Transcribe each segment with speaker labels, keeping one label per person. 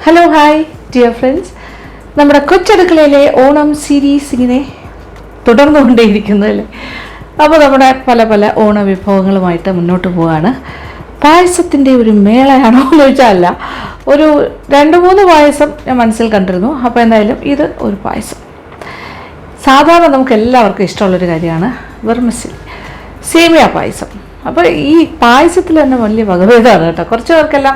Speaker 1: Hello hi dear friends, നമ്മുടെ കൊച്ചടുക്കളയിലെ Onam series ഇങ്ങനെ തുടർന്നുകൊണ്ടേയിരിക്കുന്നതല്ലേ. അപ്പോൾ നമ്മുടെ പല പല ഓണ വിഭവങ്ങളുമായിട്ട് മുന്നോട്ട് പോവുകയാണ്. പായസത്തിൻ്റെ ഒരു മേളയാണോ എന്ന് ചോദിച്ചാൽ അല്ല, ഒരു 2-3 പായസം ഞാൻ മനസ്സിൽ കണ്ടിരുന്നു. അപ്പോൾ എന്തായാലും ഇത് ഒരു പായസം. സാധാരണ നമുക്ക് എല്ലാവർക്കും ഇഷ്ടമുള്ളൊരു കാര്യമാണ് വെർമിസെല്ലി, സേമിയ പായസം. അപ്പോൾ ഈ പായസത്തിൽ തന്നെ വലിയ വകഭേദമാണ് കേട്ടോ. കുറച്ച് പേർക്കെല്ലാം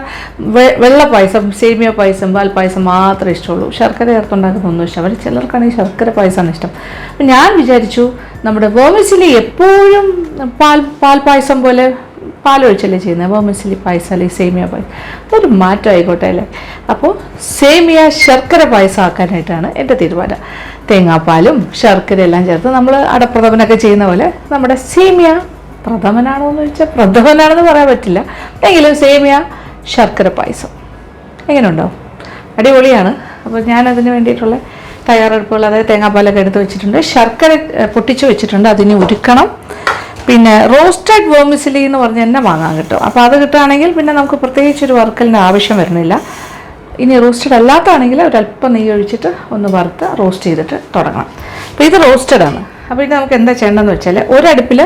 Speaker 1: വെള്ള പായസം, സേമിയ പായസം, പാൽ പായസം മാത്രമേ ഇഷ്ടമുള്ളൂ. ശർക്കര ചേർത്തുണ്ടാക്കുന്നൊന്നും ഇഷ്ടം. ചിലർക്കാണെങ്കിൽ ശർക്കര പായസമാണ് ഇഷ്ടം. അപ്പം ഞാൻ വിചാരിച്ചു നമ്മുടെ വെർമിസെല്ലി എപ്പോഴും പാൽ പായസം പോലെ പാലൊഴിച്ചല്ലേ ചെയ്യുന്നത്. വെർമിസെല്ലി പായസം അല്ലെങ്കിൽ സേമിയ പായസം ഒരു മാറ്റം ആയിക്കോട്ടെ അല്ലേ. അപ്പോൾ സേമിയ ശർക്കര പായസം ആക്കാനായിട്ടാണ് എൻ്റെ തീരുമാനം. തേങ്ങാപ്പാലും ശർക്കരയെല്ലാം ചേർത്ത് നമ്മൾ അടപ്രഥമനൊക്കെ ചെയ്യുന്ന പോലെ നമ്മുടെ സേമിയ പ്രഥമനാണോ എന്ന് ചോദിച്ചാൽ പ്രഥമനാണെന്ന് പറയാൻ പറ്റില്ല, എങ്കിലും സേമിയ ശർക്കര പായസം എങ്ങനെയുണ്ടാവും? അടിപൊളിയാണ്. അപ്പോൾ ഞാനതിന് വേണ്ടിയിട്ടുള്ള തയ്യാറെടുപ്പുകൾ, അതായത് തേങ്ങാപ്പാലൊക്കെ എടുത്ത് വെച്ചിട്ടുണ്ട്, ശർക്കര പൊട്ടിച്ച് വെച്ചിട്ടുണ്ട്, അതിന് ഉരുക്കണം. പിന്നെ റോസ്റ്റഡ് വെർമിസെല്ലി എന്ന് പറഞ്ഞ് തന്നെ വാങ്ങാൻ കിട്ടും. അപ്പോൾ അത് കിട്ടുകയാണെങ്കിൽ പിന്നെ നമുക്ക് പ്രത്യേകിച്ചൊരു വറുക്കലിന് ആവശ്യം വരുന്നില്ല. ഇനി റോസ്റ്റഡ് അല്ലാത്തതാണെങ്കിൽ ഒരല്പം നെയ്യ് ഒഴിച്ചിട്ട് ഒന്ന് വറുത്ത് റോസ്റ്റ് ചെയ്തിട്ട് തുടങ്ങണം. അപ്പോൾ ഇത് റോസ്റ്റഡാണ്. അപ്പോൾ ഇത് നമുക്ക് എന്താ ചെയ്യേണ്ടതെന്ന് വെച്ചാൽ, ഒരടുപ്പിൽ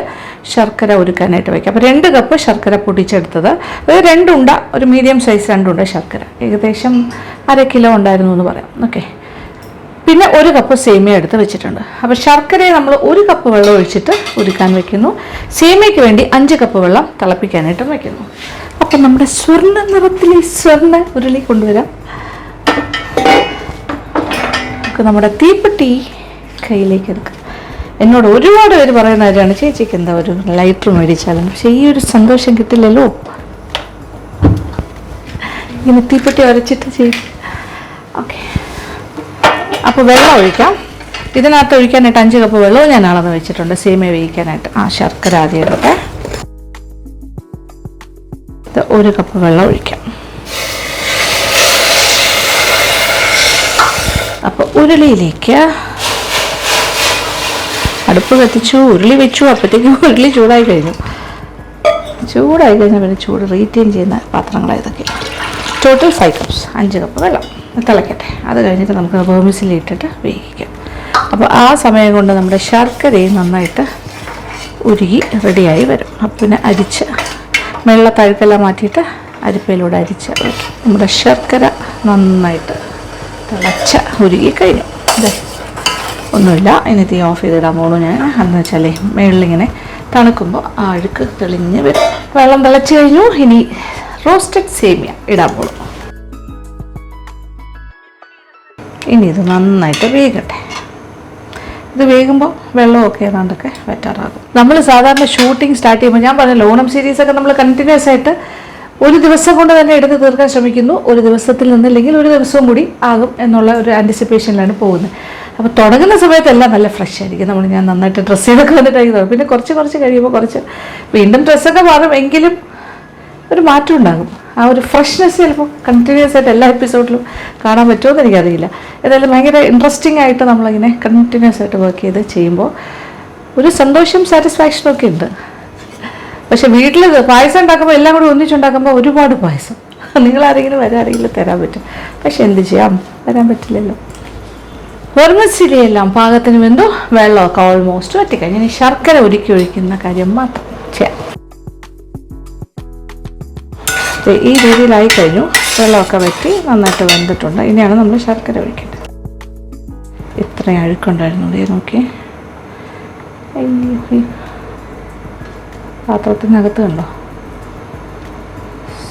Speaker 1: ശർക്കര ഉരുക്കാനായിട്ട് വയ്ക്കാം. അപ്പോൾ 2 കപ്പ് ശർക്കര പൊടിച്ചെടുത്തത്, അതായത് 2 ഉണ്ട, ഒരു മീഡിയം സൈസ് 2 ഉണ്ട ശർക്കര, ഏകദേശം 1/2 കിലോ ഉണ്ടായിരുന്നു എന്ന് പറയാം. ഓക്കെ. പിന്നെ 1 കപ്പ് സേമിയ എടുത്ത് വെച്ചിട്ടുണ്ട്. അപ്പോൾ ശർക്കരയെ നമ്മൾ 1 കപ്പ് വെള്ളം ഒഴിച്ചിട്ട് ഉരുക്കാൻ വയ്ക്കുന്നു. സേമിയയ്ക്ക് വേണ്ടി 5 കപ്പ് വെള്ളം തിളപ്പിക്കാനായിട്ടും വയ്ക്കുന്നു. അപ്പം നമ്മുടെ സ്വർണ്ണ നിറത്തിലെ സ്വർണ്ണ ഉരുളി കൊണ്ടുവരാം. നമുക്ക് നമ്മുടെ തീപ്പെട്ടി കയ്യിലേക്ക് എടുക്കാം. എന്നോട് ഒരുപാട് പേര് പറയുന്ന കാര്യമാണ്, ചേച്ചിക്ക് എന്താ ഒരു ലൈറ്റർ മേടിച്ചാലും, പക്ഷേ ഈ ഒരു സന്തോഷം കിട്ടില്ലല്ലോ. ഇങ്ങനെ തീപ്പെട്ടി ഉരച്ചിട്ട് ചെയ്യും. ഓക്കെ. അപ്പോൾ വെള്ളം ഒഴിക്കാം. ഇതിനകത്ത് ഒഴിക്കാനായിട്ട് 5 കപ്പ് വെള്ളവും ഞാൻ അളന്ന് വെച്ചിട്ടുണ്ട് സേമിയ വേവിക്കാനായിട്ട്. ശർക്കര ആദ്യം എടുക്കട്ടെ. 1 കപ്പ് വെള്ളം ഒഴിക്കാം. അപ്പോൾ ഉരുളിയിലേക്ക് അടുപ്പ് കത്തിച്ചു, ഉരുളി വെച്ചു. അപ്പോഴത്തേക്കും ഉരുളി ചൂടായി കഴിഞ്ഞാൽ പിന്നെ ചൂട് റീറ്റെയിൻ ചെയ്യുന്ന പാത്രങ്ങളാണ് ഇതൊക്കെ. ടോട്ടൽ 5 കപ്സ്, 5 കപ്പ് വെള്ളം തിളക്കട്ടെ. അത് കഴിഞ്ഞിട്ട് നമുക്ക് വെർമിസെല്ലി ഇട്ടിട്ട് വേവിക്കാം. അപ്പോൾ ആ സമയം കൊണ്ട് നമ്മുടെ ശർക്കരയും നന്നായിട്ട് ഉരുകി റെഡിയായി വരും. അപ്പം പിന്നെ അരിച്ച് വെള്ള തഴുക്കെല്ലാം മാറ്റിയിട്ട് അരിപ്പയിലൂടെ അരിച്ച് വയ്ക്കും. നമ്മുടെ ശർക്കര നന്നായിട്ട് തിളച്ച ഉരുകി കഴിഞ്ഞു. അതെ, ഒന്നുമില്ല. ഇനി തീ ഓഫ് ചെയ്തിടാൻ പോകണു ഞാൻ. എന്ന് വെച്ചാലേ മേളിലിങ്ങനെ തണുക്കുമ്പോൾ ആ അഴുക്ക് തെളിഞ്ഞ് വരും. വെള്ളം തിളച്ച് കഴിഞ്ഞു. ഇനി റോസ്റ്റഡ് സേമിയ ഇടാൻ പോകും. ഇനി ഇത് നന്നായിട്ട് വേകട്ടെ. ഇത് വേകുമ്പോൾ വെള്ളമൊക്കെ ഏതാണ്ടൊക്കെ വറ്റാറാകും. നമ്മൾ സാധാരണ ഷൂട്ടിംഗ് സ്റ്റാർട്ട് ചെയ്യുമ്പോൾ, ഞാൻ പറഞ്ഞല്ലോ, ഓണം സീരീസൊക്കെ നമ്മൾ കണ്ടിന്യൂസ് ആയിട്ട് ഒരു ദിവസം കൊണ്ട് തന്നെ എടുത്ത് തീർക്കാൻ ശ്രമിക്കുന്നു. ഒരു ദിവസത്തിൽ നിന്നില്ലെങ്കിൽ ഒരു ദിവസവും കൂടി ആകും എന്നുള്ള ഒരു ആൻറ്റിസിപ്പേഷനിലാണ് പോകുന്നത്. അപ്പോൾ തുടങ്ങുന്ന സമയത്തെല്ലാം നല്ല ഫ്രഷ് ആയിരിക്കും. ഞാൻ നന്നായിട്ട് ഡ്രസ്സ് ചെയ്തൊക്കെ വന്നിട്ടായിരിക്കും. പിന്നെ കുറച്ച് കഴിയുമ്പോൾ വീണ്ടും ഡ്രസ്സൊക്കെ മാറും, എങ്കിലും ഒരു മാറ്റം ഉണ്ടാകും. ആ ഒരു ഫ്രഷ്നെസ് ചിലപ്പോൾ കണ്ടിന്യൂസ് ആയിട്ട് എല്ലാ എപ്പിസോഡിലും കാണാൻ പറ്റുമെന്ന് എനിക്കറിയില്ല. ഏതായാലും ഭയങ്കര ഇൻട്രസ്റ്റിംഗ് ആയിട്ട് നമ്മളിങ്ങനെ കണ്ടിന്യൂസ് ആയിട്ട് വർക്ക് ചെയ്ത് ചെയ്യുമ്പോൾ ഒരു സന്തോഷം, സാറ്റിസ്ഫാക്ഷനും ഒക്കെ ഉണ്ട്. പക്ഷെ വീട്ടിൽ പായസം ഉണ്ടാക്കുമ്പോൾ എല്ലാം കൂടി ഒന്നിച്ചുണ്ടാക്കുമ്പോൾ ഒരുപാട് പായസം നിങ്ങളാരെങ്കിലും വരാറില്ല തരാൻ പറ്റും. പക്ഷെ എന്ത് ചെയ്യാം, വരാൻ പറ്റില്ലല്ലോ. വെർമിസെല്ലി എല്ലാം പാകത്തിന് വെന്തു. വെള്ളമൊക്കെ ഓൾമോസ്റ്റ് വറ്റിക്കഴിഞ്ഞ് ഇനി ശർക്കര ഉരുക്കി ഒഴിക്കുന്ന കാര്യം മാത്രം ചെയ്യാം. ഈ രീതിയിലായി കഴിഞ്ഞു. വെള്ളമൊക്കെ വറ്റി നന്നായിട്ട് വെന്തിട്ടുണ്ട്. ഇനിയാണ് നമ്മൾ ശർക്കര ഒഴിക്കേണ്ടത്. ഇത്രയും അഴുക്കുണ്ടായിരുന്നു, ഇതേ നോക്കി. അയ്യോ, പാത്രത്തിനകത്ത് കണ്ടോ.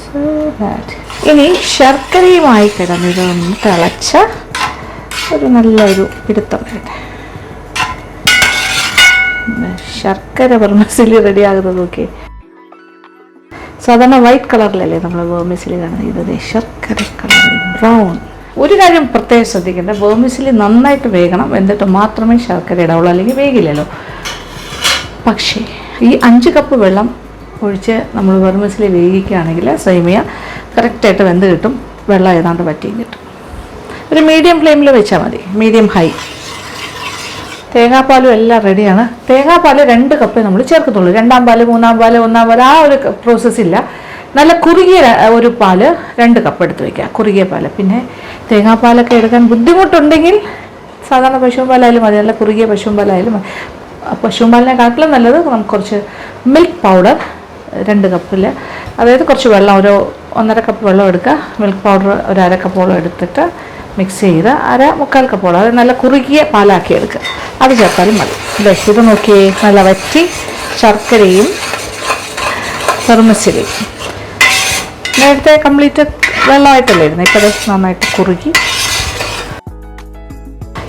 Speaker 1: സോ ദാറ്റ് ഇനി ശർക്കരയുമായി കിടന്ന് ഇതൊന്ന് തിളച്ച ഒരു നല്ലൊരു പിടുത്തം വരട്ടെ. ശർക്കര വെർമിസെല്ലി റെഡി ആകുന്നത് നോക്കി. സാധാരണ വൈറ്റ് കളറിലല്ലേ നമ്മൾ വെർമിസെല്ലി കാണുന്നത്. ഇത് ശർക്കര കളറിൽ ബ്രൗൺ. ഒരു കാര്യം പ്രത്യേകം ശ്രദ്ധിക്കേണ്ടത്, വെർമിസെല്ലി നന്നായിട്ട് വേകണം, എന്നിട്ട് മാത്രമേ ശർക്കര ഇടാവുള്ളൂ, അല്ലെങ്കിൽ വേഗില്ലല്ലോ. പക്ഷേ ഈ 5 കപ്പ് വെള്ളം ഒഴിച്ച് നമ്മൾ വെർമിസെല്ലി വേവിക്കുകയാണെങ്കിൽ സേമിയ കറക്റ്റായിട്ട് വെന്ത് കിട്ടും. വെള്ളം ഏതാണ്ട് വറ്റിയും കിട്ടും. ഒരു മീഡിയം ഫ്ലെയിമിൽ വെച്ചാൽ മതി, മീഡിയം ഹൈ. തേങ്ങാപ്പാലും എല്ലാം റെഡിയാണ്. തേങ്ങാപ്പാൽ 2 കപ്പ് നമ്മൾ ചേർക്കത്തുള്ളൂ. 2ാം പാല്, 3ാം പാല്, 1ാം പാല്, ആ ഒരു പ്രോസസ്സില്ല. നല്ല കുറുകിയ ഒരു പാല് 2 കപ്പ് എടുത്ത് വയ്ക്കുക, കുറുകിയ പാല്. പിന്നെ തേങ്ങാപ്പാലൊക്കെ എടുക്കാൻ ബുദ്ധിമുട്ടുണ്ടെങ്കിൽ സാധാരണ പശുവും പാലായാലും മതി, നല്ല കുറുകിയ പശുവും പാലായാലും മതി. പശുവും പാലിനെക്കാട്ടിലും നല്ലത് നമുക്ക് കുറച്ച് മിൽക്ക് പൗഡർ 2 കപ്പിൽ, അതായത് കുറച്ച് വെള്ളം, ഒരു 1.5 കപ്പ് വെള്ളം എടുക്കുക, മിൽക്ക് പൗഡർ ഒരു 1/2 കപ്പോളം എടുത്തിട്ട് മിക്സ് ചെയ്ത് 1/4 കപ്പോളം, അത് നല്ല കുറുകിയ പാലാക്കി എടുക്കുക, അത് ചേർത്താലും മതി. ഇത് നോക്കിയേ, നല്ല വറ്റി ശർക്കരയും വെർമിസെല്ലി നേരത്തെ കംപ്ലീറ്റ് വെള്ളമായിട്ടല്ലേ ഇരുന്നത്, ഇപ്പോൾ അത് നന്നായിട്ട് കുറുകി.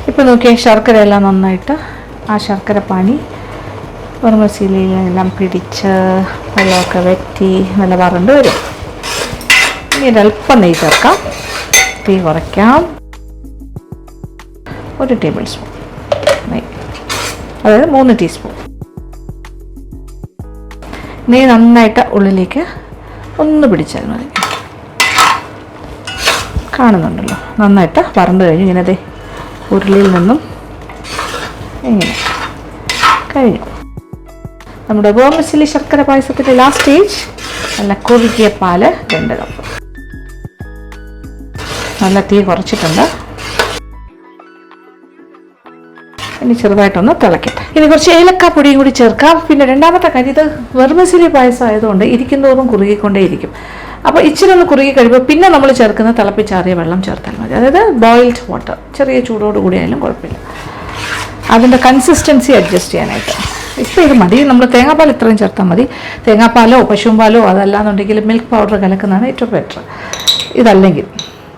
Speaker 1: ഇപ്പോൾ നോക്കിയേ, ശർക്കരയെല്ലാം നന്നായിട്ട് ആ ശർക്കര പാനി വെർമിസെല്ലിയിലെല്ലാം പിടിച്ച് വെള്ളമൊക്കെ വറ്റി നല്ല വറണ്ട് വരും. ഇനി ഒരല്പം നെയ്യ് ചേർക്കാം, തീ കുറയ്ക്കാം. 1 ടേബിൾ സ്പൂൺ നെയ്യ്, അതായത് 3 ടീസ്പൂൺ നെയ്യ് നന്നായിട്ട് ഉള്ളിലേക്ക് ഒന്ന് പിടിച്ചാൽ മതി. കാണുന്നുണ്ടല്ലോ, നന്നായിട്ട് വറണ്ട് കഴിഞ്ഞു. ഇങ്ങനെ ദേ ഉരുളിയിൽ നിന്നും ഇങ്ങനെ കഴിഞ്ഞു. നമ്മുടെ വെർമിസെല്ലി ശർക്കര പായസത്തിൻ്റെ ലാസ്റ്റ് സ്റ്റേജ്, നല്ല കുറുകിയ പാല് 2 കപ്പ്. നല്ല തീ കുറച്ചിട്ടുണ്ട്. ഇനി ചെറുതായിട്ടൊന്ന് തിളക്കട്ടെ. ഇനി കുറച്ച് ഏലക്കാപ്പൊടിയും കൂടി ചേർക്കാം. പിന്നെ രണ്ടാമത്തെ കാര്യം, ഇത് വെർമിസെല്ലി പായസം ആയതുകൊണ്ട് ഇരിക്കുന്നതോറും കുറുകിക്കൊണ്ടേയിരിക്കും. അപ്പോൾ ഇച്ചിരി ഒന്ന് കുറുകി കഴിയുമ്പോൾ പിന്നെ നമ്മൾ ചേർക്കുന്ന തിളപ്പിച്ചാറിയ വെള്ളം ചേർത്താൽ മതി, അതായത് ബോയിൽഡ് വാട്ടർ. ചെറിയ ചൂടോട് കൂടി ആയാലും കുഴപ്പമില്ല, അതിൻ്റെ കൺസിസ്റ്റൻസി അഡ്ജസ്റ്റ് ചെയ്യാനായിട്ട്. ഇപ്പോൾ ഇത് മതി, നമ്മൾ തേങ്ങാപ്പാൽ ഇത്രയും ചേർത്താൽ മതി. തേങ്ങാപ്പാലോ പശുവും പാലോ അതല്ലാന്നുണ്ടെങ്കിൽ മിൽക്ക് പൗഡർ കലക്കുന്നതാണ് ഏറ്റവും ബെറ്റർ. ഇതല്ലെങ്കിൽ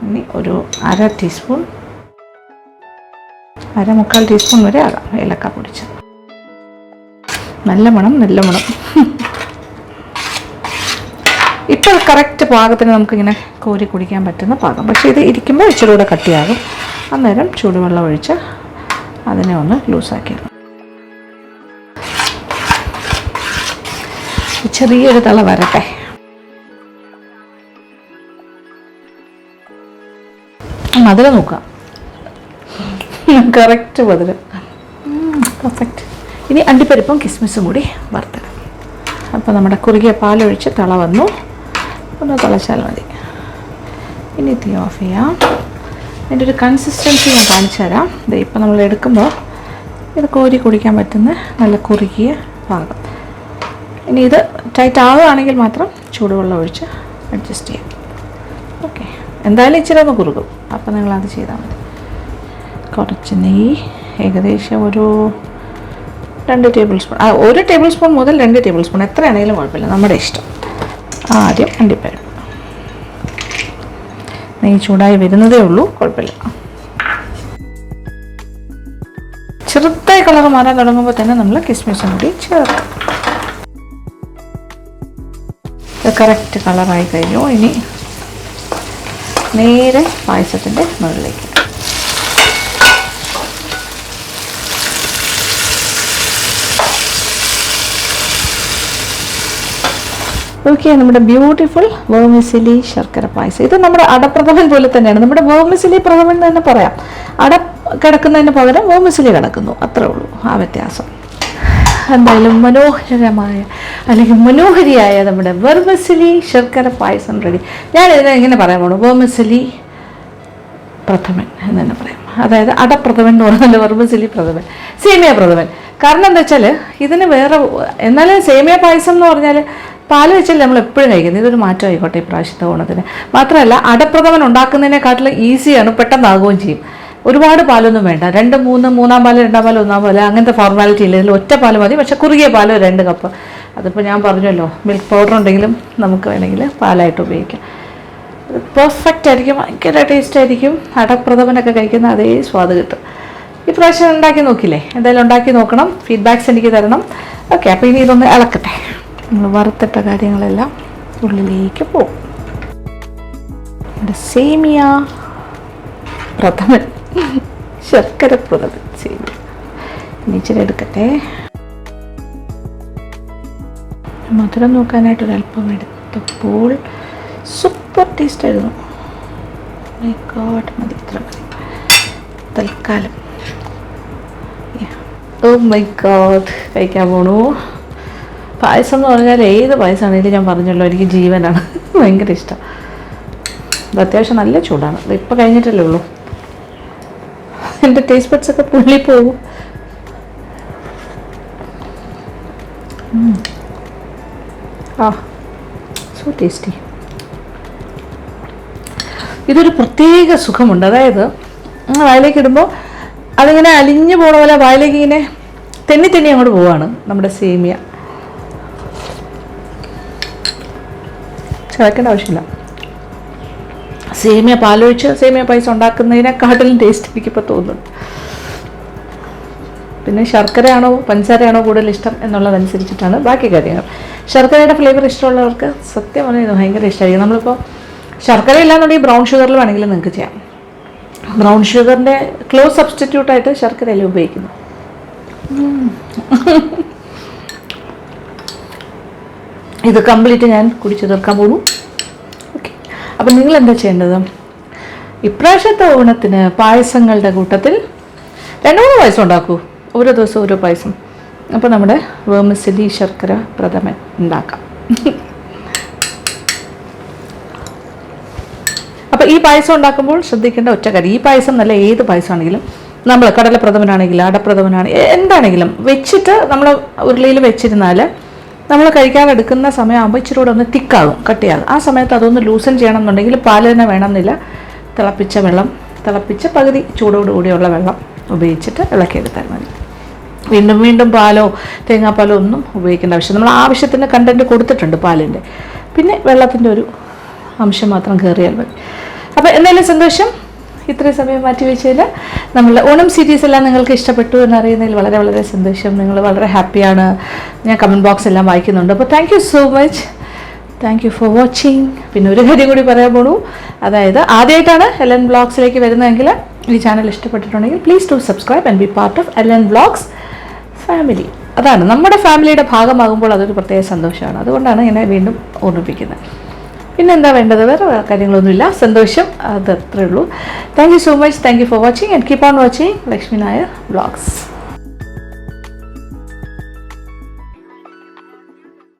Speaker 1: ഇനി ഒരു 1/2 ടീസ്പൂൺ, 1/4 ടീസ്പൂൺ വരെ ആകാം ഏലക്ക പൊടിച്ച്. നല്ല മണം, നല്ല മണം. ഇപ്പോൾ കറക്റ്റ് പാകത്തിന് നമുക്കിങ്ങനെ കോരി കുടിക്കാൻ പറ്റുന്ന പാകം. പക്ഷേ ഇത് ഇരിക്കുമ്പോൾ ഇച്ചിരി കൂടെ കട്ടിയാകും. അന്നേരം ചൂടുവെള്ളം ഒഴിച്ച് അതിനെ ഒന്ന് ലൂസാക്കിയത്. ചെറിയൊരു തള വരട്ടെ. മധുരം നോക്കാം, കറക്റ്റ് മധുരം, പെർഫെക്റ്റ്. ഇനി അണ്ടിപ്പരിപ്പും കിസ്മിസും കൂടി വറുത്തിടാം. അപ്പോൾ നമ്മുടെ കുറുകിയ പാലൊഴിച്ച് തള വന്നു, ഒന്ന് തിളച്ചാൽ മതി. ഇനി തീ ഓഫ് ചെയ്യാം. അതിൻ്റെ ഒരു കൺസിസ്റ്റൻസി ഞാൻ കാണിച്ചു തരാം. ഇപ്പം നമ്മൾ എടുക്കുമ്പോൾ ഇത് കോരി കുടിക്കാൻ പറ്റുന്ന നല്ല കുറുകിയ പാകം. ഇനി ഇത് ടൈറ്റ് ആവുകയാണെങ്കിൽ മാത്രം ചൂടുവെള്ളം ഒഴിച്ച് അഡ്ജസ്റ്റ് ചെയ്യാം. ഓക്കെ, എന്തായാലും ഇച്ചിരി ഒന്ന് കുറുകും, അപ്പോൾ നിങ്ങളത് ചെയ്താൽ മതി. കുറച്ച് നെയ്യ്, ഏകദേശം ഒരു 2 ടേബിൾ സ്പൂൺ, 1 ടേബിൾ സ്പൂൺ മുതൽ 2 ടേബിൾ സ്പൂൺ, എത്രയാണെങ്കിലും കുഴപ്പമില്ല, നമ്മുടെ ഇഷ്ടം. ആദ്യം അണ്ടിപ്പരിപ്പ്, നെയ്യ് ചൂടായി വരുന്നതേ ഉള്ളൂ, കുഴപ്പമില്ല. ചെറുതായി കളർ മാറാൻ തുടങ്ങുമ്പോൾ തന്നെ നമ്മൾ കിസ്മിസും കൂടി ചേർക്കാം. കറക്റ്റ് കളറായി കഴിഞ്ഞു. ഇനി നേരെ പായസത്തിൻ്റെ മുകളിലേക്ക്. ഓക്കെ, നമ്മുടെ ബ്യൂട്ടിഫുൾ വെർമിസെല്ലി ശർക്കര പായസം. ഇത് നമ്മുടെ അടപ്രഥമൻ പോലെ തന്നെയാണ്. നമ്മുടെ വെർമിസെല്ലി പ്രഥമൻ എന്ന് തന്നെ പറയാം. അട കിടക്കുന്നതിന് പകരം വെർമിസെല്ലി കിടക്കുന്നു, അത്രേ ഉള്ളൂ ആ വ്യത്യാസം. എന്തായാലും മനോഹരമായ അല്ലെങ്കിൽ മനോഹരിയായ നമ്മുടെ വെർമിസെല്ലി ശർക്കര പായസം റെഡി. ഞാനിതിനെ എങ്ങനെ പറയാൻ പോണു, വെർമിസെല്ലി പ്രഥമൻ എന്ന് തന്നെ പറയാം. അതായത് അടപ്രഥമൻ എന്ന് പറയുന്നത് വെർമിസെല്ലി പ്രഥമൻ, സേമിയ പ്രഥമൻ. കാരണം എന്താ വെച്ചാൽ ഇതിന് വേറെ, എന്നാലും സേമിയ പായസം എന്ന് പറഞ്ഞാൽ പാല് വെച്ചല്ലേ നമ്മൾ എപ്പോഴും കഴിക്കുന്നത്. ഇതൊരു മാറ്റം ആയിക്കോട്ടെ ഇപ്രാവശ്യത്തെ ഓണത്തിന്. മാത്രമല്ല അടപ്രഥമൻ ഉണ്ടാക്കുന്നതിനെക്കാട്ടിലും ഈസിയാണ്, പെട്ടെന്നാകുകയും ചെയ്യും. ഒരുപാട് പാലൊന്നും വേണ്ട, 2, 3, മൂന്നാം പാല് 2ആം പാല് 1ആം പാല് അങ്ങനത്തെ ഫോർമാലിറ്റി ഇല്ല. ഇതിൽ ഒറ്റ പാല് മതി. പക്ഷേ കുറുകിയ പാല് 2 കപ്പ്. അതിപ്പോൾ ഞാൻ പറഞ്ഞല്ലോ, മിൽക്ക് പൗഡർ ഉണ്ടെങ്കിലും നമുക്ക് വേണമെങ്കിൽ പാലായിട്ട് ഉപയോഗിക്കാം. അത് പെർഫെക്റ്റ് ആയിരിക്കും, ഭയങ്കര ടേസ്റ്റ് ആയിരിക്കും. അടപ്രഥമനൊക്കെ കഴിക്കുന്ന അതേ സ്വാദ് കിട്ടും. ഈ പ്രാവശ്യം ഉണ്ടാക്കി നോക്കില്ലേ? എന്തായാലും ഉണ്ടാക്കി നോക്കണം, ഫീഡ്ബാക്ക്സ് എനിക്ക് തരണം. ഓക്കെ, അപ്പോൾ ഇനി ഇതൊന്ന് ഇളക്കട്ടെ. നമ്മൾ വറുത്തിട്ട കാര്യങ്ങളെല്ലാം ഉള്ളിലേക്ക് പോകും. സേമിയ പ്രഥമൻ, ശർക്കര പ്രഥമൻ സേമിയ. ഇച്ചിരി എടുക്കട്ടെ. മധുരം നോക്കാനായിട്ടൊരല്പം എടുത്തപ്പോൾ സൂപ്പർ ടേസ്റ്റ് ആയിരുന്നു. മൈ ഗോഡ്, മതി, ഇത്ര മതി തൽക്കാലം. ഓ മൈ ഗോഡ്, കഴിക്കാൻ പോണു. പായസം എന്ന് പറഞ്ഞാൽ ഏത് പായസമാണെങ്കിലും ഞാൻ പറഞ്ഞല്ലോ എനിക്ക് ജീവനാണ്, ഭയങ്കര ഇഷ്ടം. ഇത് അത്യാവശ്യം നല്ല ചൂടാണ്. ഇത് ഇപ്പോൾ കഴിഞ്ഞിട്ടല്ലേ ഉള്ളൂ. എൻ്റെ ടേസ്റ്റ് ബഡ്സൊക്കെ പുള്ളി പോകും. So tasty. ഇതൊരു പ്രത്യേക സുഖമുണ്ട്. അതായത് വായിലേക്ക് ഇടുമ്പോൾ അതിങ്ങനെ അലിഞ്ഞു പോണ പോലെ വായിലേക്ക് ഇങ്ങനെ തെന്നി അങ്ങോട്ട് പോവാണ് നമ്മുടെ സേമിയ. ചതക്കേണ്ട ആവശ്യമില്ല. സേമിയ പാലൊഴിച്ച് സേമിയ പായസം ഉണ്ടാക്കുന്നതിനെക്കാട്ടിലും ടേസ്റ്റ് എനിക്കിപ്പോൾ തോന്നുന്നു. പിന്നെ ശർക്കരയാണോ പഞ്ചസാരയാണോ കൂടുതൽ ഇഷ്ടം എന്നുള്ളതനുസരിച്ചിട്ടാണ് ബാക്കി കാര്യങ്ങൾ. ശർക്കരയുടെ ഫ്ലേവർ ഇഷ്ടമുള്ളവർക്ക് സത്യം പറഞ്ഞാൽ ഭയങ്കര ഇഷ്ടമായിരിക്കും. നമ്മളിപ്പോൾ ശർക്കര ഇല്ലാന്നുണ്ടെങ്കിൽ ബ്രൗൺ ഷുഗറിൽ വേണമെങ്കിലും നിങ്ങൾക്ക് ചെയ്യാം. ബ്രൗൺ ഷുഗറിൻ്റെ ക്ലോസ് സബ്സ്റ്റിറ്റ്യൂട്ടായിട്ട് ശർക്കരയല്ലേ ഉപയോഗിക്കുന്നു. ഇത് കംപ്ലീറ്റ് ഞാൻ കുടിച്ച് തീർക്കാൻ പോകുന്നു. ഓക്കെ, അപ്പം നിങ്ങൾ എന്താ ചെയ്യേണ്ടത്? ഇപ്രാവശ്യത്തെ ഓണത്തിന് പായസങ്ങളുടെ കൂട്ടത്തിൽ 2-3 പായസം ഉണ്ടാക്കൂ. ഓരോ ദിവസവും ഓരോ പായസം. അപ്പോൾ നമ്മുടെ വെർമിസെല്ലി ശർക്കര പ്രഥമൻ ഉണ്ടാക്കാം. അപ്പോൾ ഈ പായസം ഉണ്ടാക്കുമ്പോൾ ശ്രദ്ധിക്കേണ്ട ഒറ്റ കാര്യം, ഈ പായസം നല്ല ഏത് പായസമാണെങ്കിലും നമ്മൾ കടലപ്രഥമനാണെങ്കിലും അടപ്രഥമനാണെങ്കിലും എന്താണെങ്കിലും വെച്ചിട്ട് നമ്മൾ ഉരുളിയിൽ വെച്ചിരുന്നാൽ നമ്മൾ കഴിക്കാനെടുക്കുന്ന സമയമാകുമ്പോൾ ഇച്ചിരി കൂടെ ഒന്ന് തിക്കാകും, കട്ടിയാകും. ആ സമയത്ത് അതൊന്ന് ലൂസൻ ചെയ്യണം എന്നുണ്ടെങ്കിൽ പാൽ തന്നെ വേണമെന്നില്ല. തിളപ്പിച്ച പകുതി ചൂടോടുകൂടിയുള്ള വെള്ളം ഉപയോഗിച്ചിട്ട് ഇളക്കിയെടുത്താൽ മതി. വീണ്ടും പാലോ തേങ്ങാപ്പാലോ ഒന്നും ഉപയോഗിക്കേണ്ട ആവശ്യം. നമ്മൾ ആവശ്യത്തിന് കണ്ടൻറ്റ് കൊടുത്തിട്ടുണ്ട് പാലിൻ്റെ. പിന്നെ വെള്ളത്തിൻ്റെ ഒരു അംശം മാത്രം കയറിയാൽ മതി. അപ്പോൾ എന്തായാലും സന്തോഷം, ഇത്രയും സമയം മാറ്റി വെച്ചതിൽ. നമ്മളുടെ ഓണം സീരീസ് എല്ലാം നിങ്ങൾക്ക് ഇഷ്ടപ്പെട്ടു എന്നറിയുന്നതിൽ വളരെ വളരെ സന്തോഷം. നിങ്ങൾ വളരെ ഹാപ്പിയാണ്. ഞാൻ കമൻറ്റ് ബോക്സ് എല്ലാം വായിക്കുന്നുണ്ട്. അപ്പോൾ thank you so much. Thank you for watching. പിന്നെ ഒരു കാര്യം കൂടി പറയാൻ പോണു. അതായത് ആദ്യമായിട്ടാണ് LN വ്ളോഗ്സിലേക്ക് വരുന്നതെങ്കിൽ ഈ ചാനൽ ഇഷ്ടപ്പെട്ടിട്ടുണ്ടെങ്കിൽ please to subscribe and be part of LN vlogs family. അതാണ് നമ്മുടെ ഫാമിലിയുടെ ഭാഗമാകുമ്പോൾ അതൊരു പ്രത്യേക സന്തോഷമാണ്. അതുകൊണ്ടാണ് ഇങ്ങനെ വീണ്ടും ഓർമ്മിപ്പിക്കുന്നത്. പിന്നെ എന്താ വേണ്ടത്? വേറെ കാര്യങ്ങളൊന്നുമില്ല. സന്തോഷം, അത് അത്രേ ഉള്ളൂ. Thank you so much. Thank you for watching and keep on watching Lakshmi Nair vlogs.